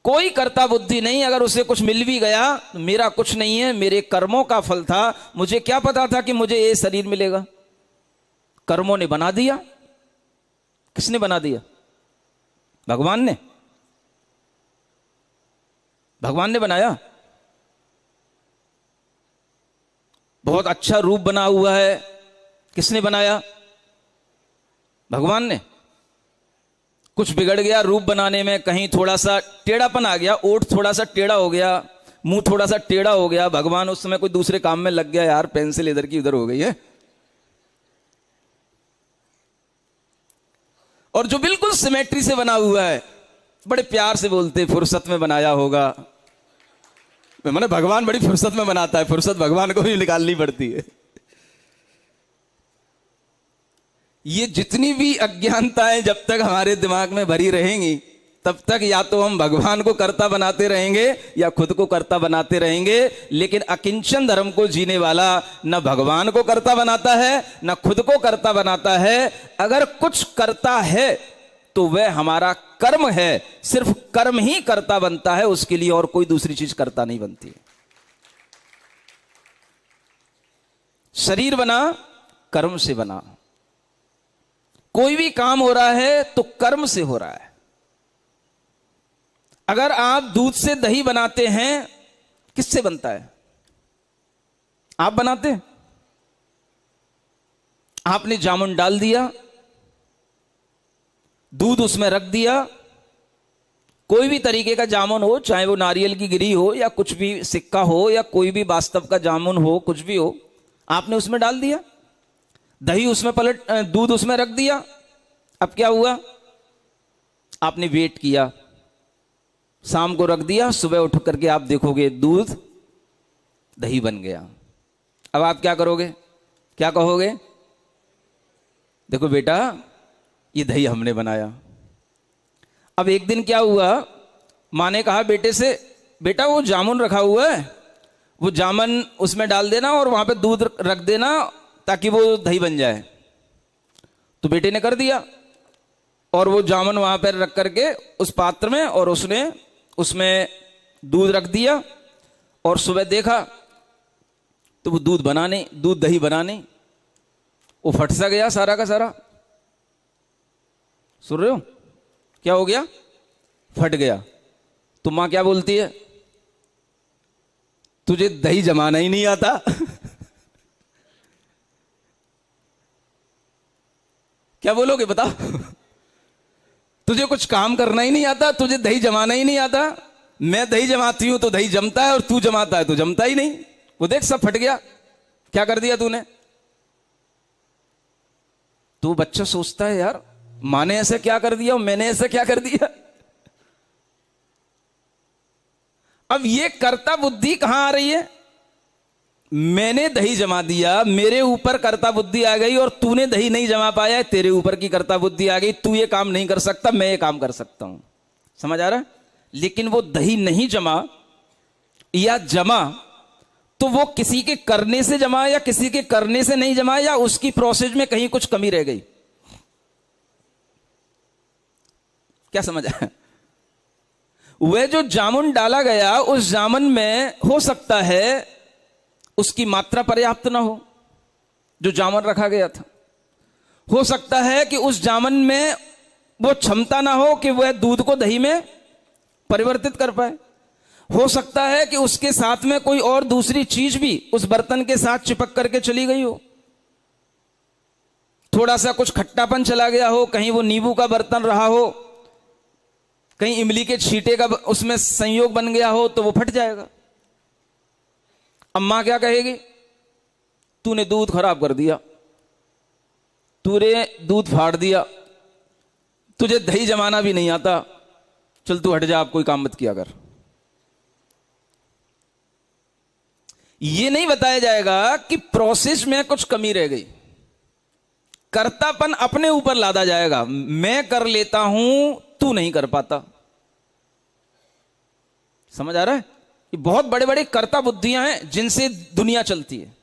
कोई कर्ता बुद्धि नहीं। अगर उसे कुछ मिल भी गया तो मेरा कुछ नहीं है, मेरे कर्मों का फल था। मुझे क्या पता था कि मुझे ये शरीर मिलेगा? कर्मों ने बना दिया। किसने बना दिया? भगवान ने। भगवान ने बनाया। बहुत अच्छा रूप बना हुआ है, किसने बनाया? भगवान ने। कुछ बिगड़ गया रूप बनाने में, कहीं थोड़ा सा टेढ़ापन आ गया, ओठ थोड़ा सा टेढ़ा हो गया, मुंह थोड़ा सा टेढ़ा हो गया, भगवान उस समय कोई दूसरे काम में लग गया, यार पेंसिल इधर की उधर हो गई है। और जो बिल्कुल सिमेट्री से बना हुआ है, बड़े प्यार से बोलते फुर्सत में बनाया होगा। मैंने भगवान बड़ी फुर्सत में बनाता है, फुर्सत भगवान को भी निकालनी पड़ती है। ये जितनी भी अज्ञानताएं जब तक हमारे दिमाग में भरी रहेंगी, तब तक या तो हम भगवान को कर्ता बनाते रहेंगे या खुद को कर्ता बनाते रहेंगे। लेकिन अकिंचन धर्म को जीने वाला न भगवान को कर्ता बनाता है न खुद को कर्ता बनाता है। अगर कुछ कर्ता है तो वह हमारा कर्म है। सिर्फ कर्म ही कर्ता बनता है, उसके लिए और कोई दूसरी चीज कर्ता नहीं बनती। शरीर बना कर्म से बना। कोई भी काम हो रहा है तो कर्म से हो रहा है। अगर आप दूध से दही बनाते हैं, किससे बनता है? आप बनाते हैं। आपने जामुन डाल दिया, दूध उसमें रख दिया, कोई भी तरीके का जामुन हो, चाहे वो नारियल की गिरी हो या कुछ भी सिक्का हो या कोई भी वास्तव का जामुन हो, कुछ भी हो, आपने उसमें डाल दिया, दही उसमें दूध उसमें रख दिया। अब क्या हुआ? आपने वेट किया, शाम को रख दिया, सुबह उठ करके आप देखोगे दूध दही बन गया। अब आप क्या करोगे? क्या कहोगे? देखो बेटा, ये दही हमने बनाया। अब एक दिन क्या हुआ, माँ ने कहा बेटे से, बेटा वो जामुन रखा हुआ है, वो जामुन उसमें डाल देना और वहां पे दूध रख देना ताकि वो दही बन जाए। तो बेटे ने कर दिया और वो जामुन वहां पर रख करके उस पात्र में, और उसने उसमें दूध रख दिया और सुबह देखा तो वो दूध बना नहीं, दूध दही बना नहीं, वो फट सा गया सारा का सारा। सुन रहे हो? क्या हो गया? फट गया। तो मां क्या बोलती है? तुझे दही जमाना ही नहीं आता। क्या बोलोगे बताओ? तुझे कुछ काम करना ही नहीं आता, तुझे दही जमाना ही नहीं आता। मैं दही जमाती हूं तो दही जमता है और तू जमाता है तो जमता ही नहीं। वो देख सब फट गया। क्या कर दिया तूने? तो बच्चा सोचता है यार मां ने ऐसे क्या कर दिया और मैंने ऐसे क्या कर दिया। अब ये कर्ता बुद्धि कहां आ रही है? मैंने दही जमा दिया, मेरे ऊपर कर्ता बुद्धि आ गई, और तूने दही नहीं जमा पाया, तेरे ऊपर की कर्ता बुद्धि आ गई। तू ये काम नहीं कर सकता, मैं ये काम कर सकता हूं। समझ आ रहा है? लेकिन वो दही नहीं जमा या जमा तो वो किसी के करने से जमा या किसी के करने से नहीं जमा, या उसकी प्रोसेस में कहीं कुछ कमी रह गई। क्या समझ आया? वह जो जामुन डाला गया, उस जामुन में हो सकता है उसकी मात्रा पर्याप्त ना हो, जो जामुन रखा गया था। हो सकता है कि उस जामुन में वो क्षमता ना हो कि वह दूध को दही में परिवर्तित कर पाए। हो सकता है कि उसके साथ में कोई और दूसरी चीज भी उस बर्तन के साथ चिपक करके चली गई हो। थोड़ा सा कुछ खट्टापन चला गया हो, कहीं वो नींबू का बर्तन रहा हो, कहीं इमली के छींटे का उसमें संयोग बन गया हो, तो वो फट जाएगा। अम्मा क्या कहेगी? तूने दूध खराब कर दिया, तूने दूध फाड़ दिया, तुझे दही जमाना भी नहीं आता, चल तू हट जा, आप कोई काम मत किया कर। ये नहीं बताया जाएगा कि प्रोसेस में कुछ कमी रह गई। कर्तापन अपने ऊपर लादा जाएगा, मैं कर लेता हूं, तू नहीं कर पाता। समझ आ रहा है? ये बहुत बड़े बड़े कर्ता बुद्धियां हैं जिनसे दुनिया चलती है।